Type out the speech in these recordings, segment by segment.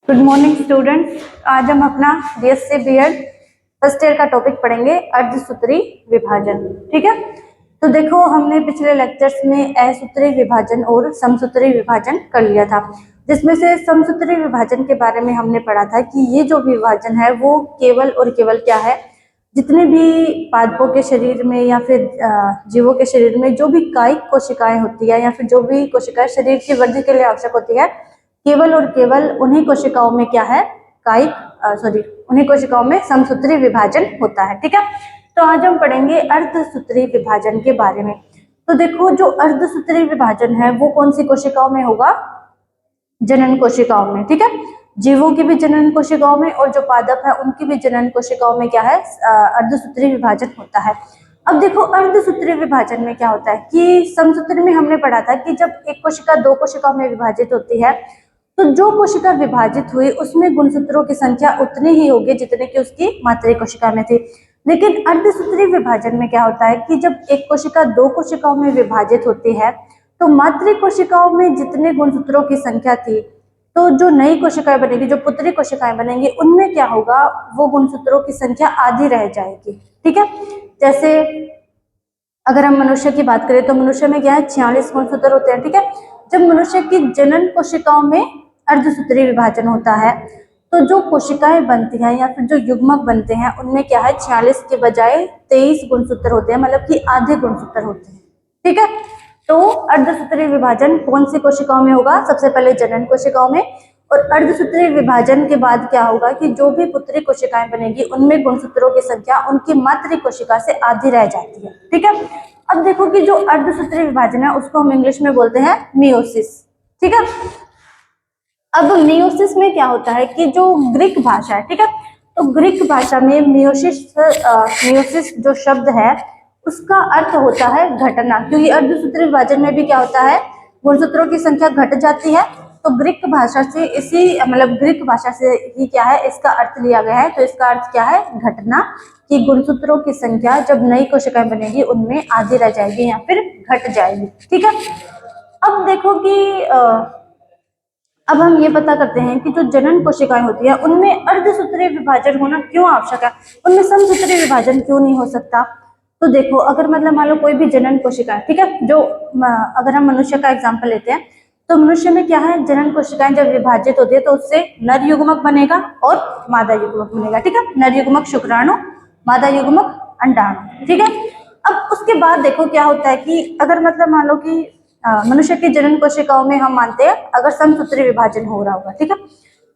Good morning students. आज हम अपना बीएससी बीएड फर्स्ट ईयर का टॉपिक पढ़ेंगे अर्धसूत्री विभाजन। ठीक है, तो देखो हमने पिछले लेक्चर्स में असूत्री विभाजन और समसूत्री विभाजन कर लिया था, जिसमें से समसूत्री विभाजन के बारे में हमने पढ़ा था कि ये जो विभाजन है वो केवल और केवल क्या है, जितने भी पादपों के शरीर में या फिर जीवों के शरीर में जो भी कायिक कोशिकाएं होती है या फिर जो भी कोशिकाएं शरीर की वृद्धि के लिए आवश्यक होती है, केवल और केवल उन्हीं कोशिकाओं में क्या है, उन्हीं कोशिकाओं में समसूत्री विभाजन होता है। ठीक है, तो आज हम पढ़ेंगे अर्धसूत्री विभाजन के बारे में। तो देखो, जो अर्धसूत्री विभाजन है वो कौन सी कोशिकाओं में होगा? जनन कोशिकाओं में। ठीक है, जीवों की भी जनन कोशिकाओं में और जो पादप है उनकी भी जनन कोशिकाओं में क्या है, अर्धसूत्री विभाजन होता है। अब देखो, अर्धसूत्री विभाजन में क्या होता है कि समसूत्री में हमने पढ़ा था कि जब एक कोशिका दो कोशिकाओं में विभाजित होती है तो जो कोशिका विभाजित हुई उसमें गुणसूत्रों की संख्या उतनी ही होगी जितने की उसकी मातृ कोशिका में थी। लेकिन अर्धसूत्री विभाजन में क्या होता है कि जब एक कोशिका दो कोशिकाओं में विभाजित होती है तो मातृ कोशिकाओं में जितने गुणसूत्रों की संख्या थी, तो जो नई कोशिकाएं बनेगी, जो पुत्री कोशिकाएं बनेंगी, उनमें क्या होगा, वो गुणसूत्रों की संख्या आधी रह जाएगी। ठीक है, जैसे अगर हम मनुष्य की बात करें तो मनुष्य में क्या है, 46 गुणसूत्र होते हैं। ठीक है, जब मनुष्य की जनन कोशिकाओं में अर्धसूत्री विभाजन होता है तो जो कोशिकाएं बनती हैं या फिर जो युग्मक बनते हैं उनमें क्या है, 46 के बजाय 23 गुणसूत्र होते हैं, मतलब कि आधे गुणसूत्र होते हैं। ठीक है, तो अर्धसूत्री विभाजन कौन सी कोशिकाओं में होगा? सबसे पहले जनन कोशिकाओं में, और अर्धसूत्री विभाजन के बाद क्या होगा कि जो भी पुत्री कोशिकाएं बनेगी उनमें गुणसूत्रों की संख्या उनकी मातृ कोशिका से आधी रह जाती है। ठीक है, अब देखो कि जो अर्धसूत्री विभाजन है उसको हम इंग्लिश में बोलते हैं मियोसिस। ठीक है, अब मियोसिस में क्या होता है कि जो ग्रीक भाषा है, ठीक है, तो ग्रीक भाषा में मियोसिस जो शब्द है उसका अर्थ होता है घटना, क्योंकि अर्धसूत्री विभाजन में भी क्या होता है, गुणसूत्रों की संख्या घट जाती है। तो ग्रीक भाषा से ग्रीक भाषा से ही क्या है, इसका अर्थ लिया गया है। तो इसका अर्थ क्या है, घटना, कि गुणसूत्रों की संख्या जब नई कोशिकाएं बनेगी उनमें आधी रह जाएगी या फिर घट जाएगी। ठीक है, अब देखो कि अब हम ये पता करते हैं कि जो जनन कोशिकाएं होती है उनमें अर्धसूत्री विभाजन होना क्यों आवश्यक है, उनमें समसूत्री विभाजन क्यों नहीं हो सकता। तो देखो, अगर मतलब मान लो कोई भी जनन कोशिका है, ठीक है, जो अगर हम मनुष्य का एग्जांपल लेते हैं तो मनुष्य में क्या है, जनन कोशिकाएं जब विभाजित होती है तो उससे नर युग्मक बनेगा और मादा युग्मक बनेगा। ठीक है, नर युग्मक शुक्राणु, मादा युग्मक अंडाणु। ठीक है, अब उसके बाद देखो क्या होता है कि अगर मतलब मान लो कि मनुष्य की जनन कोशिकाओं में हम मानते हैं अगर समसूत्री विभाजन हो रहा होगा, ठीक है,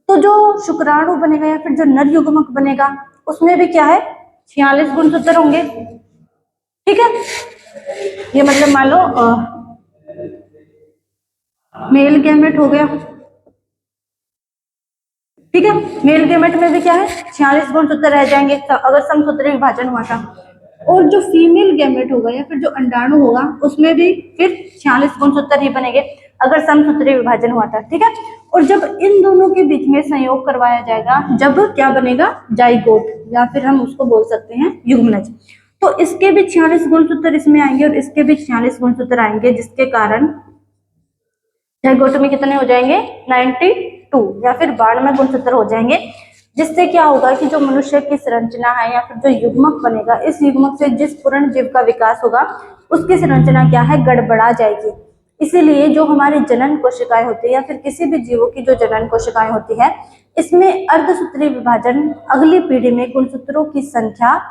तो जो शुक्राणु बनेगा या फिर जो नर युग्मक बनेगा उसमें भी क्या है, 46 गुणसूत्र होंगे। ठीक है, ये मतलब मान लो मेल गैमेट हो गया। ठीक है, मेल गैमेट में भी क्या है, 46 गुणसूत्र रह जाएंगे अगर समसूत्री विभाजन हुआ था। और जो फीमेल गैमेट होगा या फिर जो अंडाणु होगा उसमें भी फिर 46 गुणसूत्र ही बनेंगे अगर समसूत्री विभाजन हुआ था। ठीक है, और जब इन दोनों के बीच में संयोग करवाया जाएगा, जब क्या बनेगा, जाइगोट, या फिर हम उसको बोल सकते हैं युग्मनज, तो इसके भी 46 गुणसूत्र इसमें आएंगे और इसके भी 46 गुणसूत्र आएंगे, जिसके कारण जाइगोट में कितने हो जाएंगे, 92 या फिर 92 गुणसूत्र हो जाएंगे। जिससे क्या होगा कि जो मनुष्य की संरचना है या फिर जो युग्मक बनेगा, इस युग्मक से जिस पूर्ण जीव का विकास होगा उसकी संरचना क्या है, गड़बड़ा जाएगी। इसीलिए जो हमारी जनन कोशिकाएं होती है या फिर किसी भी जीवों की जो जनन कोशिकाएं होती है, इसमें अर्धसूत्री विभाजन अगली पीढ़ी में गुणसूत्रों की संख्या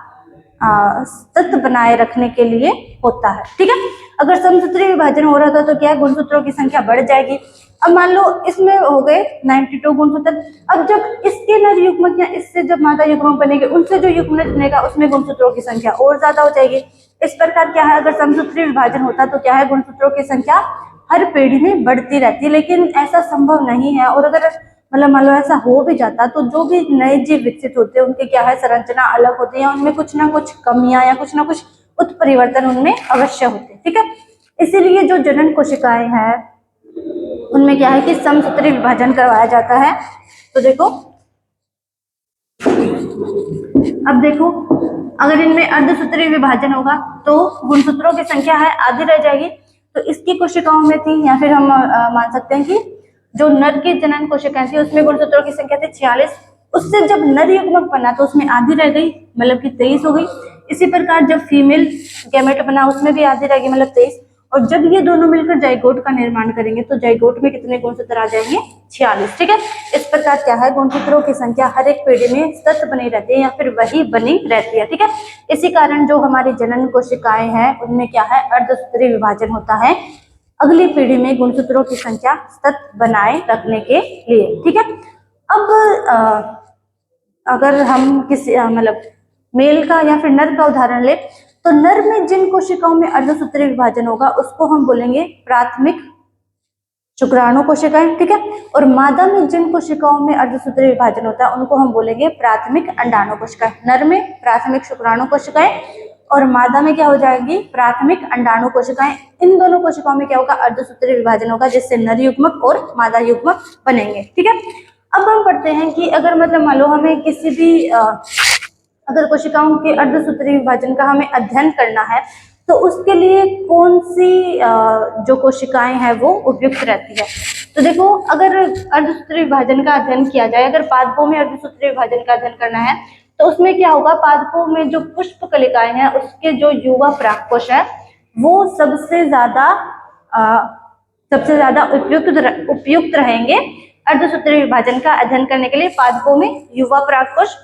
सतत बनाए रखने के लिए होता है। ठीक है, अगर समसूत्री विभाजन हो रहा था तो क्या, गुणसूत्रों की संख्या बढ़ जाएगी। अब मान लो इसमें हो गए 92 गुणसूत्र, अब जब इसके नर युग्मक या इससे जब मादा युग्मक बनेंगे उनसे जो युग्मनज बनेगा उसमें गुणसूत्रों की संख्या और ज्यादा हो जाएगी। इस प्रकार क्या है, अगर समसूत्री विभाजन होता तो क्या है, गुणसूत्रों की संख्या हर पीढ़ी में बढ़ती रहती, लेकिन ऐसा संभव नहीं है। और अगर मतलब मान लो ऐसा हो भी जाता तो जो भी नए जीव विकसित होते हैं उनकी क्या है, संरचना अलग होती है, उनमें कुछ ना कुछ कमियां या कुछ ना कुछ उत्परिवर्तन उनमें अवश्य होते हैं। ठीक है, इसीलिए जो जनन कोशिकाएं हैं उनमें क्या है कि समसूत्री विभाजन करवाया जाता है। तो देखो, अब देखो, अगर इनमें अर्धसूत्री विभाजन होगा तो गुणसूत्रों की संख्या है आधी रह जाएगी, तो इसकी कोशिकाओं में थी, या फिर हम मान सकते हैं कि जो नर की जनन कोशिकाएं थी उसमें गुणसूत्रों की संख्या थी 46, उससे जब नर युग्मक बना तो उसमें आधी रह गई, मतलब कि 23 हो गई। इसी प्रकार जब फीमेल गैमेट बना उसमें भी आधी रह गई, मतलब 23। और जब ये दोनों मिलकर जाइगोट का निर्माण करेंगे तो जाइगोट में कितने गुणसूत्र आ जाएंगे? 46। ठीक है, इस प्रकार क्या है, गुणसूत्रों की संख्या हर एक पीढ़ी में सतत बनी रहती है या फिर वही बनी रहती है। ठीक है, इसी कारण जो हमारी जनन कोशिकाएं हैं उनमें क्या है, अर्धसूत्री विभाजन होता है अगली पीढ़ी में गुणसूत्रों की संख्या सतत बनाए रखने के लिए। ठीक है, अब अगर हम किसी मतलब मेल का या फिर नर का उदाहरण ले तो नर में जिन कोशिकाओं में अर्धसूत्री विभाजन होगा उसको हम बोलेंगे प्राथमिक शुक्राणु कोशिकाएं। ठीक है, और मादा में जिन कोशिकाओं में अर्धसूत्री विभाजन होता है उनको हम बोलेंगे प्राथमिक अंडाणु कोशिकाएं। नर में प्राथमिक शुक्राणु कोशिकाएं और मादा में क्या हो जाएगी, प्राथमिक अंडाणु कोशिकाएं। इन दोनों कोशिकाओं में क्या होगा, अर्धसूत्री विभाजन होगा जिससे नर युग्मक और मादा युग्मक बनेंगे। ठीक है, अब हम पढ़ते हैं कि अगर मतलब मान लो हमें किसी भी अगर कोशिकाओं के अर्धसूत्री विभाजन का हमें अध्ययन करना है तो उसके लिए कौन सी जो कोशिकाएं हैं वो उपयुक्त रहती है। तो देखो, अगर अर्धसूत्री विभाजन का अध्ययन किया जाए, अगर पादपों में अर्धसूत्री विभाजन का अध्ययन करना है तो उसमें क्या होगा, पादपों में जो पुष्प कलिकाएं हैं उसके जो युवा परागकोश है वो सबसे ज्यादा उपयुक्त रहेंगे अर्धसूत्री विभाजन का अध्ययन करने के लिए। पादपों में युवा परागकोश,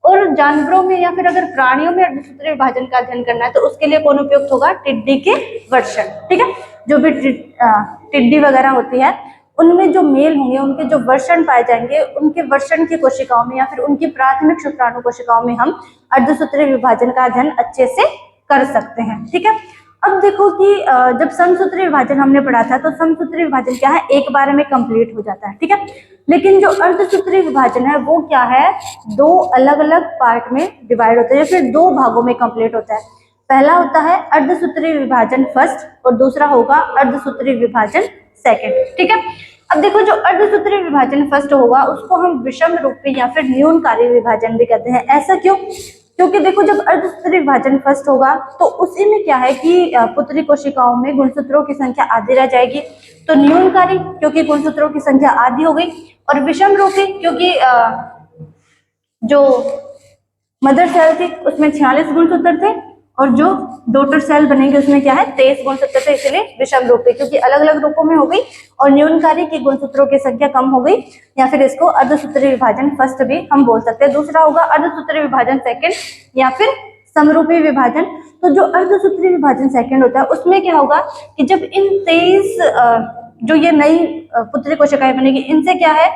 और जानवरों में या फिर अगर प्राणियों में अर्धसूत्री विभाजन का अध्ययन करना है तो उसके लिए कौन उपयुक्त होगा, टिड्डी के वर्षण। ठीक है, जो भी टिड्डी वगैरह होती है उनमें जो मेल होंगे उनके जो वर्षण पाए जाएंगे उनके वर्षण की कोशिकाओं में या फिर उनकी प्राथमिक शुक्राणु कोशिकाओं में हम अर्धसूत्री विभाजन का अध्ययन अच्छे से कर सकते हैं। ठीक है, अब देखो कि जब समसूत्री विभाजन हमने पढ़ा था तो समसूत्री विभाजन क्या है, एक बार में कंप्लीट हो जाता है। ठीक है, लेकिन जो अर्धसूत्री विभाजन है वो क्या है, दो अलग अलग पार्ट में डिवाइड होता है या फिर दो भागों में कंप्लीट होता है। पहला होता है अर्धसूत्री विभाजन फर्स्ट और दूसरा होगा अर्धसूत्री विभाजन सेकंड। ठीक है, अब देखो जो अर्धसूत्री विभाजन फर्स्ट होगा उसको हम विषम रूपी या फिर न्यूनकारी विभाजन भी कहते हैं। ऐसा क्यों? क्योंकि देखो जब अर्धसूत्री विभाजन फर्स्ट होगा तो उसी में क्या है कि पुत्री कोशिकाओं में गुणसूत्रों की संख्या आधी रह जाएगी, तो न्यूनकारी क्योंकि गुणसूत्रों की संख्या आधी हो गई, और विषम रूपी क्योंकि जो मदर सेल थी उसमें 46 गुणसूत्र थे और जो डॉटर सेल बनेंगे उसमें क्या है 23 गुणसूत्र थे, इसलिए विषम रूपी क्योंकि अलग अलग रूपों में हो गई और न्यूनकारी की गुणसूत्रों की संख्या कम हो गई, या फिर इसको अर्धसूत्री विभाजन फर्स्ट भी हम बोल सकते हैं। दूसरा होगा अर्धसूत्री विभाजन सेकंड या फिर समरूपी विभाजन। तो जो अर्धसूत्री विभाजन सेकंड होता है उसमें क्या होगा कि जब इन 23 जो ये नई पुत्री कोशिकाएं बनेगी इनसे क्या है,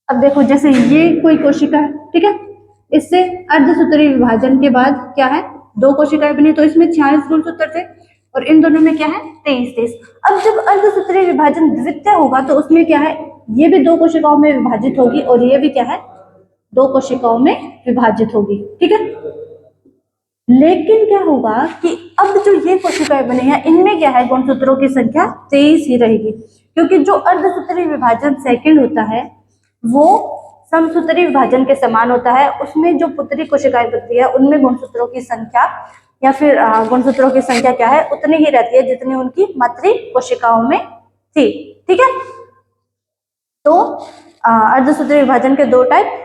अब देखो जैसे ये कोई कोशिका है, ठीक है, इससे अर्धसूत्री विभाजन के बाद क्या है, दो कोशिकाएं बनी तो इसमें 46 गुणसूत्र थे और इन दोनों में क्या है 23। अब जब अर्धसूत्री विभाजन द्वितीय होगा तो उसमें क्या है, ये भी दो कोशिकाओं में विभाजित होगी और ये भी क्या है दो कोशिकाओं में विभाजित होगी। ठीक है, लेकिन क्या होगा कि अब जो ये कोशिकाएं बनी है इनमें क्या है गुणसूत्रों की संख्या 23 ही रहेगी, क्योंकि जो अर्धसूत्री विभाजन सेकंड होता है वो समसूत्री विभाजन के समान होता है। उसमें जो पुत्री कोशिकाएं बनती है उनमें गुणसूत्रों की संख्या या फिर गुणसूत्रों की संख्या क्या है उतनी ही रहती है जितनी उनकी मातृ कोशिकाओं में थी। ठीक है, तो अर्धसूत्री विभाजन के दो टाइप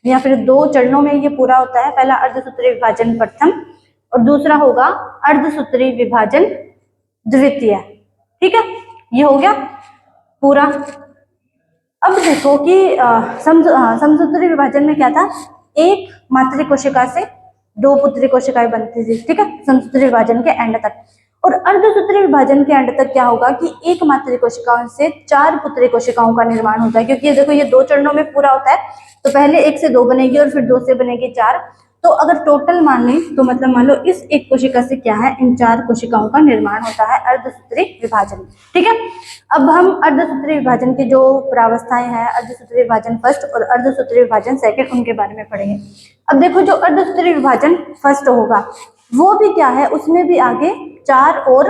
या फिर दो चरणों में ये पूरा होता है। पहला अर्धसूत्री विभाजन प्रथम और दूसरा होगा अर्धसूत्री विभाजन द्वितीय। ठीक है, ये हो गया पूरा। अब देखो कि समसूत्री विभाजन में क्या था, एक मातृ कोशिका से दो पुत्री कोशिकाएं बनती थी। ठीक है, समसूत्री विभाजन के एंड तक। और अर्धसूत्री विभाजन के एंड तक क्या होगा कि एक मातृ कोशिकाओं से 4 पुत्री कोशिकाओं का निर्माण होता है, क्योंकि ये देखो ये दो चरणों में पूरा होता है। तो पहले 1 से 2 बनेगी और फिर 2 से बनेगी 4। तो अगर टोटल मान लें तो मतलब मान लो इस एक कोशिका से क्या है इन 4 कोशिकाओं का निर्माण होता है अर्धसूत्री विभाजन। ठीक है, अब हम अर्धसूत्री विभाजन की जो प्रावस्थाएं हैं, अर्धसूत्री विभाजन फर्स्ट और अर्धसूत्री विभाजन सेकंड, उनके बारे में पढ़ेंगे। अब देखो जो अर्धसूत्री विभाजन फर्स्ट होगा वो भी क्या है, उसमें भी आगे 4 और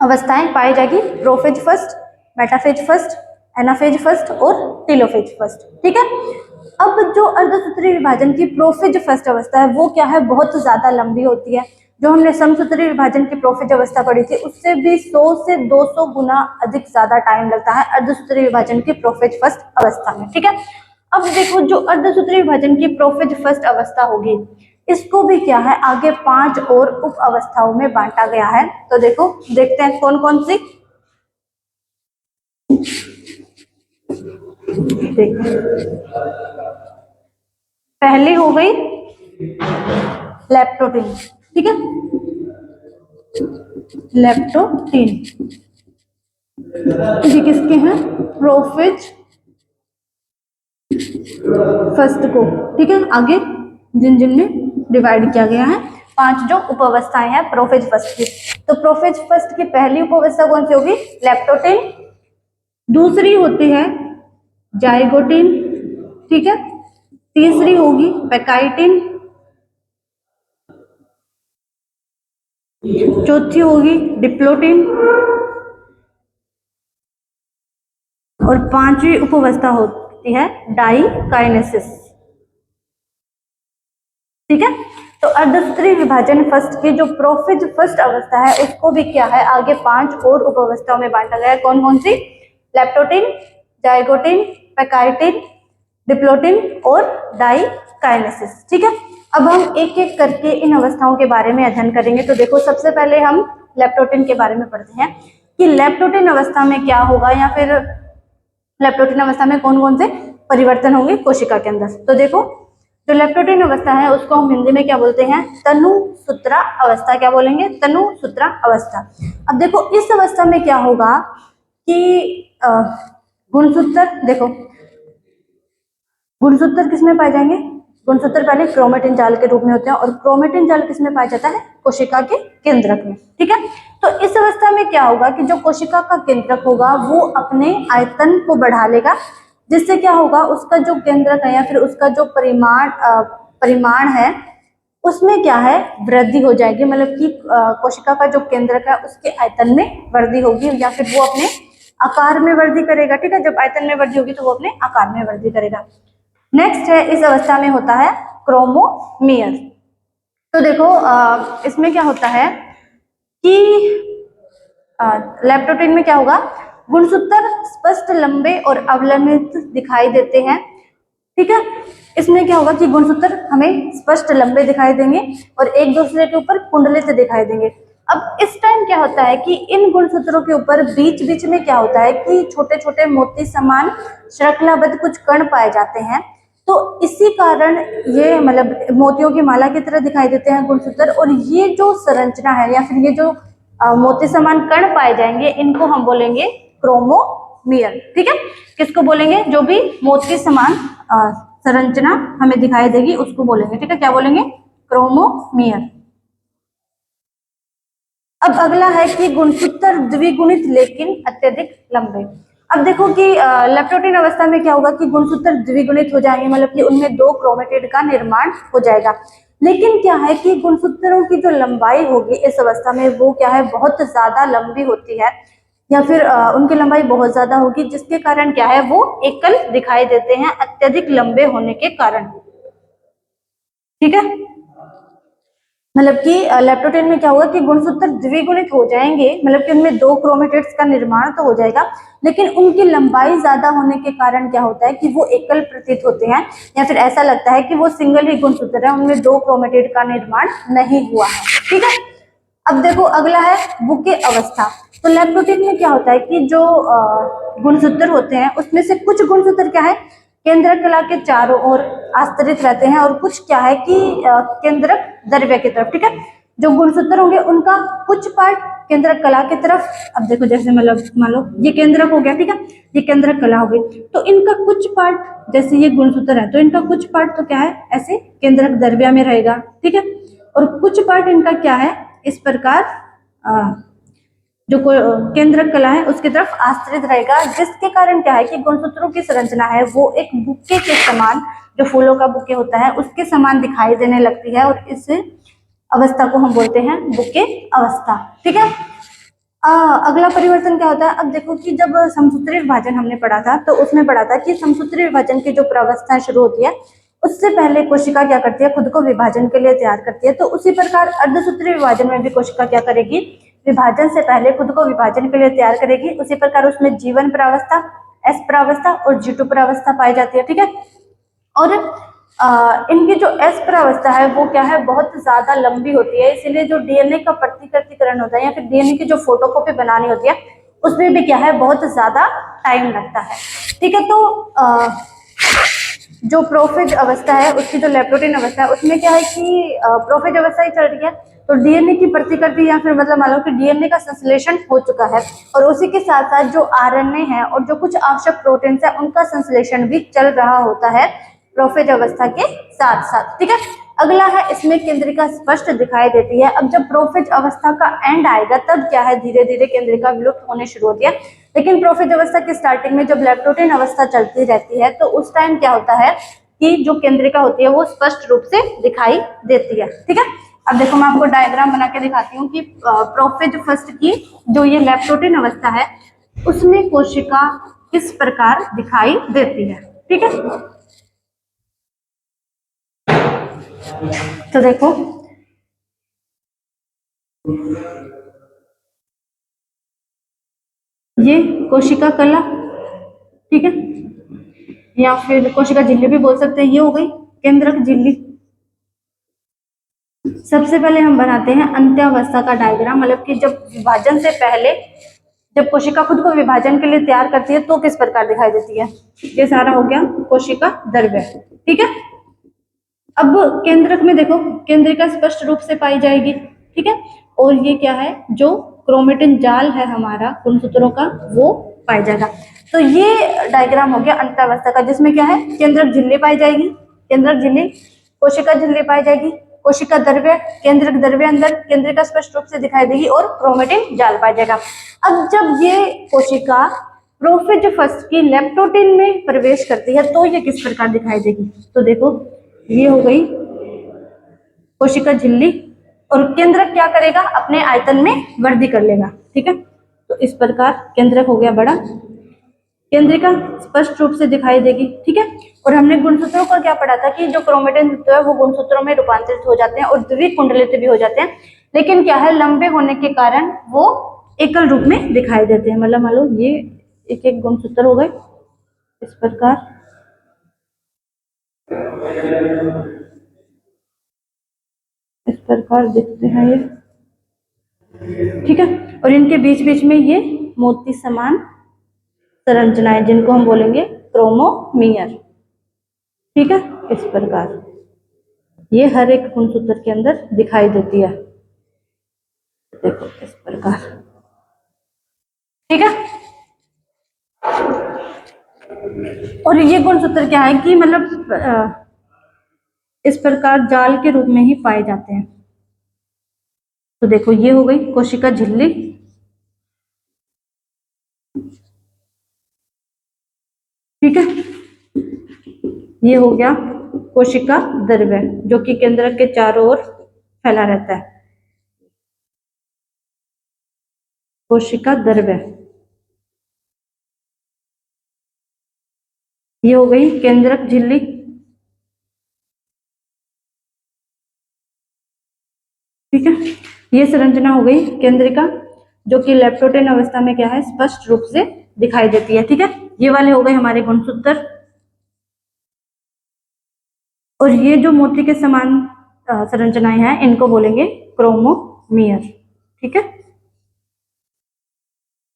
अवस्थाएं पाई जाएगी, prophase first, metaphase first, anaphase first और टेलोफेज फर्स्ट। ठीक है, अब जो अर्धसूत्री विभाजन की प्रोफेज फर्स्ट अवस्था है वो क्या है बहुत ज्यादा लंबी होती है। जो हमने समसूत्री विभाजन की प्रोफेज अवस्था पढ़ी थी उससे भी 100 से 200 गुना अधिक ज्यादा टाइम लगता है अर्धसूत्री विभाजन की प्रोफेज फर्स्ट अवस्था में। ठीक है, अब देखो जो अर्धसूत्री विभाजन की प्रोफेज फर्स्ट अवस्था होगी इसको भी क्या है आगे 5 और उप अवस्थाओं में बांटा गया है। तो देखो देखते हैं कौन कौन सी। पहली हो गई लेप्टोटीन। ठीक है, लेप्टोटीन ये किसके हैं प्रोफेज फर्स्ट को। ठीक है, आगे जिन जिन में डिवाइड किया गया है 5 जो उप अवस्थाएं हैं प्रोफेज फर्स्ट की। तो प्रोफेज फर्स्ट की पहली उप अवस्था कौन सी होगी लेप्टोटीन, दूसरी होती है जाइगोटीन। ठीक है, तीसरी होगी पैकाइटिन, चौथी होगी डिप्लोटीन और 5वीं उपावस्था होती है डाइकाइनेसिस। ठीक है, तो अर्धसूत्री विभाजन फर्स्ट की जो प्रोफेज फर्स्ट अवस्था है उसको भी क्या है आगे 5 और उपावस्थाओं में बांटा गया है। कौन कौन सी लेप्टोटीन, जाइगोटीन, पैकाइटिन, डिप्लोटीन और डाइकाइनेसिस। ठीक है, अब हम एक एक करके इन अवस्थाओं के बारे में अध्ययन करेंगे। तो देखो सबसे पहले हम लेप्टोटीन के बारे में पढ़ते हैं कि लेप्टोटीन अवस्था में क्या होगा या फिर लेप्टोटीन अवस्था में कौन कौन से परिवर्तन होंगे कोशिका के अंदर। तो देखो जो लेप्टोटीन अवस्था है उसको हम हिंदी में क्या बोलते हैं तनुसूत्रा अवस्था। क्या बोलेंगे तनुसूत्रा अवस्था। अब देखो इस अवस्था में क्या होगा कि गुणसूत्र, देखो गुणसूत्र किसमें पाए जाएंगे, गुणसूत्र पहले क्रोमेटिन जाल के रूप में होते हैं और क्रोमेटिन जाल किसमें पाया जाता है कोशिका के केंद्रक में। ठीक है, तो इस अवस्था में क्या होगा कि जो कोशिका का केंद्रक होगा वो अपने आयतन को बढ़ा लेगा, जिससे क्या होगा उसका जो केंद्रक है या फिर उसका जो परिमाण है उसमें क्या है वृद्धि हो जाएगी। मतलब कि कोशिका का जो केंद्रक है उसके आयतन में वृद्धि होगी या फिर वो अपने आकार में वृद्धि करेगा। ठीक है, जब आयतन में वृद्धि होगी तो वो अपने आकार में वृद्धि करेगा। नेक्स्ट है इस अवस्था में होता है क्रोमोमियर। तो देखो इसमें क्या होता है कि लेप्टोटीन में क्या होगा गुणसूत्र स्पष्ट लंबे और अवलंबित दिखाई देते हैं। ठीक है, इसमें क्या होगा कि गुणसूत्र हमें स्पष्ट लंबे दिखाई देंगे और एक दूसरे के ऊपर कुंडलित दिखाई देंगे। अब इस टाइम क्या होता है कि इन गुणसूत्रों के ऊपर बीच बीच में क्या होता है कि छोटे छोटे मोती समान श्रृंखलाबद्ध कुछ कण पाए जाते हैं। तो इसी कारण ये मतलब मोतियों की माला की तरह दिखाई देते हैं गुणसूत्र। और ये जो संरचना है या फिर ये जो मोती समान कण पाए जाएंगे इनको हम बोलेंगे क्रोमोमियर। ठीक है, किसको बोलेंगे जो भी मोती समान संरचना हमें दिखाई देगी उसको बोलेंगे। ठीक है, क्या बोलेंगे क्रोमोमियर। अब अगला है कि गुणसूत्र द्विगुणित लेकिन अत्यधिक लंबे। अब देखो कि लेप्टोटीन अवस्था में क्या होगा कि गुणसूत्र द्विगुणित हो जाएंगे, मतलब कि उनमें 2 क्रोमेटिड का निर्माण हो जाएगा। लेकिन क्या है कि गुणसूत्रों की जो लंबाई होगी इस अवस्था में वो क्या है बहुत ज्यादा लंबी होती है या फिर उनकी लंबाई बहुत ज्यादा होगी, जिसके कारण क्या है वो एकल दिखाई देते हैं अत्यधिक लंबे होने के कारण। ठीक है, मतलब कि लेप्टोटीन में क्या होगा कि गुणसूत्र द्विगुणित हो जाएंगे, मतलब कि उनमें 2 क्रोमेटिड्स का निर्माण तो हो जाएगा लेकिन उनकी लंबाई ज्यादा होने के कारण क्या होता है कि वो एकल प्रतीत होते हैं या फिर ऐसा लगता है कि वो सिंगल ही गुणसूत्र है, उनमें 2 क्रोमेटिड का निर्माण नहीं हुआ है। ठीक है, अब देखो अगला है बुके अवस्था। तो लेप्टोटीन में क्या होता है कि जो गुणसूत्र होते हैं उसमें से कुछ गुणसूत्र क्या है केंद्रक कला के चारों ओर आस्तरित रहते हैं और कुछ क्या है कि केंद्रक द्रव्य की तरफ। ठीक है, जो गुणसूत्र होंगे उनका कुछ पार्ट केंद्रक कला की तरफ। अब देखो जैसे मतलब मान लो ये केंद्रक हो गया, ठीक है, ये केंद्रक कला हो गई, तो इनका कुछ पार्ट जैसे ये गुणसूत्र है तो इनका कुछ पार्ट तो क्या है ऐसे केंद्रक द्रव्य में रहेगा। ठीक है, और कुछ पार्ट इनका क्या है इस प्रकार जो केंद्रक कला है उसकी तरफ आश्रित रहेगा, जिसके कारण क्या है कि गुणसूत्रों की संरचना है वो एक बुके के समान, जो फूलों का बुके होता है उसके समान दिखाई देने लगती है और इस अवस्था को हम बोलते हैं बुके अवस्था। ठीक है, अगला परिवर्तन क्या होता है। अब देखो कि जब समसूत्री विभाजन हमने पढ़ा था तो उसमें पढ़ा था कि समसूत्री विभाजन की जो प्रवस्था शुरू होती है उससे पहले कोशिका क्या करती है, खुद को विभाजन के लिए तैयार करती है। तो उसी प्रकार अर्धसूत्री विभाजन में भी कोशिका क्या करेगी, विभाजन से पहले खुद को विभाजन के लिए तैयार करेगी। उसी प्रकार उसमें जीवन प्रावस्था, एस प्रावस्था और G2 प्रावस्था पाई जाती है, ठीक है। और इनकी जो एस प्रावस्था है वो क्या है, बहुत ज्यादा लंबी होती है, इसीलिए जो डीएनए का प्रतिकृतिकरण होता है या फिर डीएनए की जो फोटोकॉपी बनानी होती है उसमें भी क्या है, बहुत ज्यादा टाइम लगता है, ठीक है। तो जो प्रोफेज अवस्था है, उसकी जो लेप्टोटीन अवस्था है, उसमें क्या है कि प्रोफेज अवस्था ही चल रही है, तो डीएनए की प्रतिकृति या फिर मतलब मान लो कि डीएनए का संश्लेषण हो चुका है और उसी के साथ साथ जो आरएनए है और जो कुछ आवश्यक प्रोटीन्स है उनका संश्लेषण भी चल रहा होता है प्रोफेज अवस्था के साथ साथ, ठीक है। अगला है, इसमें केंद्रिका स्पष्ट दिखाई देती है। अब जब प्रोफेज अवस्था का एंड आएगा तब क्या है, धीरे धीरे केंद्रिका विलुप्त होने शुरू होती है। लेकिन प्रोफेज अवस्था की स्टार्टिंग में जब लेप्टोटीन अवस्था चलती रहती है तो उस टाइम क्या होता है कि जो केंद्रिका होती है वो स्पष्ट रूप से दिखाई देती है, ठीक है। अब देखो मैं आपको डायग्राम बना के दिखाती हूँ कि प्रोफेज फर्स्ट की जो ये लेप्टोटीन अवस्था है उसमें कोशिका किस प्रकार दिखाई देती है, ठीक है। तो देखो ये कोशिका कला, ठीक है, या फिर कोशिका झिल्ली भी बोल सकते हैं, ये हो गई केंद्रक झिल्ली। सबसे पहले हम बनाते हैं अंत्यावस्था का डायग्राम, मतलब कि जब विभाजन से पहले जब कोशिका खुद को विभाजन के लिए तैयार करती है तो किस प्रकार दिखाई देती है। ये सारा हो गया कोशिका द्रव्य, ठीक है। अब केंद्रक में देखो केंद्रिका स्पष्ट रूप से पाई जाएगी, ठीक है। और ये क्या है, जो क्रोमेटिन जाल है हमारा गुणसूत्रों का वो पाया जाएगा। तो ये डायग्राम हो गया अंत्यावस्था का, जिसमें क्या है, केंद्रक झिल्ली पाई जाएगी, केंद्रक झिल्ली, कोशिका झिल्ली पाई जाएगी, कोशिका द्रव्य, केंद्रक द्रव्य अंदर केंद्रिका स्पष्ट रूप से दिखाई देगी और क्रोमेटिन जाल पाया जाएगा। अब जब ये कोशिका प्रोफेज फर्स्ट की लेप्टोटीन में प्रवेश करती है तो ये किस प्रकार दिखाई देगी। तो देखो ये हो गई कोशिका झिल्ली और केंद्रक क्या करेगा, अपने आयतन में वृद्धि कर लेगा, ठीक है। तो इस प्रकार केंद्रक हो गया बड़ा, केंद्रिका स्पष्ट रूप से दिखाई देगी, ठीक है। और हमने गुणसूत्रों को क्या पढ़ा था कि जो क्रोमेटिन तत्व है वो गुणसूत्रों में रूपांतरित हो जाते हैं और द्विकुंडलित भी हो जाते हैं, लेकिन क्या है, लंबे होने के कारण वो एकल रूप में दिखाई देते हैं। मतलब मान लो ये एक एक गुणसूत्र हो गए इस प्रकार, इस प्रकार दिखते हैं ये, ठीक है। और इनके बीच बीच में ये मोती समान संरचनाएं जिनको हम बोलेंगे क्रोमोमियर, ठीक है। इस प्रकार ये हर एक गुणसूत्र के अंदर दिखाई देती है, देखो इस प्रकार, ठीक है। और ये गुणसूत्र क्या है कि मतलब इस प्रकार जाल के रूप में ही पाए जाते हैं। तो देखो ये हो गई कोशिका झिल्ली, ठीक है। ये हो गया कोशिका द्रव्य जो कि केंद्रक के चारों ओर फैला रहता है, कोशिका द्रव्य। ये हो गई केंद्रक झिल्ली, ठीक है। ये संरचना हो गई केंद्रिका जो कि लेप्टोटीन अवस्था में क्या है, स्पष्ट रूप से दिखाई देती है, ठीक है। ये वाले हो गए हमारे गुणसूत्र और ये जो मोती के समान संरचनाएं हैं इनको बोलेंगे क्रोमोमियर, ठीक है।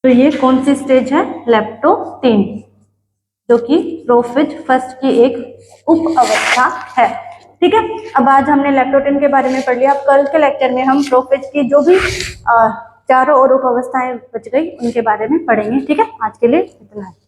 तो ये कौन सी स्टेज है, लेप्टोटीन, जो कि प्रोफेज फर्स्ट की एक उप अवस्था है, ठीक है। अब आज हमने लेप्टोटीन के बारे में पढ़ लिया। अब कल के लेक्चर में हम प्रोफेज की जो भी चारों और उप अवस्थाएं बच गई उनके बारे में पढ़ेंगे, ठीक है। आज के लिए इतना है।